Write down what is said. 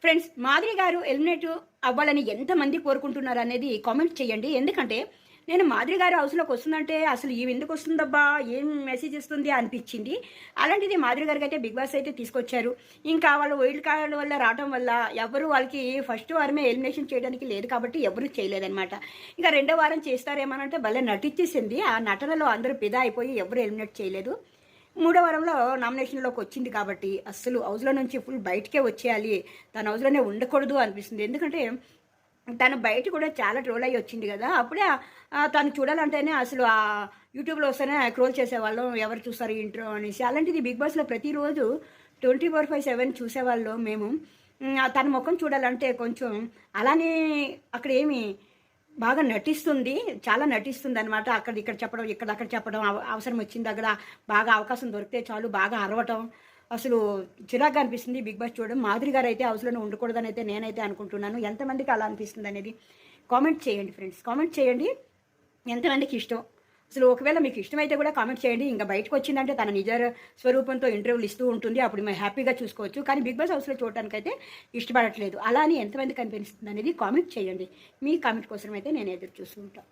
Friends, Madhuri గారు eliminate అవ్వాలని ఎంతమంది కోరుకుంటున్నారు అనేది కామెంట్ చేయండి. ఎందుకంటే నేను మాధురి గారు హౌస్లోకి వస్తుందంటే అసలు ఈమె ఎందుకు వస్తుందబ్బా, ఏం మెసేజ్ ఇస్తుంది అనిపించింది. అలాంటిది మాధురి గారికి అయితే బిగ్ బాస్ అయితే తీసుకొచ్చారు. ఇంకా వాళ్ళు వైల్డ్ కార్డ్ వల్ల రావడం వల్ల ఎవరు వాళ్ళకి ఫస్ట్ వారమే ఎలిమినేషన్ చేయడానికి లేదు కాబట్టి ఎవరు చేయలేదన్నమాట. ఇంకా రెండో వారం చేస్తారేమోనంటే భలే నటించేసింది. ఆ నటనలో అందరూ పిదా అయిపోయి ఎవరు ఎలిమినేట్ చేయలేదు. మూడో వారంలో నామినేషన్లోకి వచ్చింది కాబట్టి అస్సలు హౌస్లో నుంచి ఫుల్ బయటకే వచ్చేయాలి, తన హౌస్లోనే ఉండకూడదు అనిపిస్తుంది. ఎందుకంటే తను బయట కూడా చాలా ట్రోల్ అయ్యి వచ్చింది కదా. అప్పుడే తను చూడాలంటేనే అసలు ఆ యూట్యూబ్లో వస్తేనే ట్రోల్ చేసేవాళ్ళం, ఎవరు చూస్తారు ఇంట్రో అనేసి. అలాంటిది బిగ్ బాస్లో ప్రతిరోజు 24/7 చూసేవాళ్ళం మేము. తన ముఖం చూడాలంటే కొంచెం అలానే అక్కడ ఏమి బాగా నటిస్తుంది, చాలా నటిస్తుంది అనమాట. అక్కడ ఇక్కడ చెప్పడం, అక్కడ చెప్పడం, అవసరం వచ్చిన దగ్గర బాగా అవకాశం దొరికితే చాలు బాగా అరవటం, అసలు చిరాగ్గా అనిపిస్తుంది బిగ్ బాస్ చూడడం. మాధురి గారు అయితే హౌస్లోనే ఉండకూడదని అయితే నేనైతే అనుకుంటున్నాను. ఎంతమందికి అలా అనిపిస్తుంది అనేది కామెంట్ చేయండి ఫ్రెండ్స్, కామెంట్ చేయండి ఎంతమందికి ఇష్టం. అసలు ఒకవేళ మీకు ఇష్టమైతే కూడా కామెంట్ చేయండి. ఇంకా బయటకు వచ్చిందంటే తన నిజ స్వరూపంతో ఇంటర్వ్యూలు ఇస్తూ ఉంటుంది, అప్పుడు మేము హ్యాపీగా చూసుకోవచ్చు. కానీ బిగ్ బాస్ హౌస్లో చూడటానికైతే ఇష్టపడట్లేదు. అలా అని ఎంతమందికి అనిపిస్తుంది అనేది కామెంట్ చేయండి. మీ కామెంట్ కోసం అయితే నేను ఎదురు చూస్తూ ఉంటాను.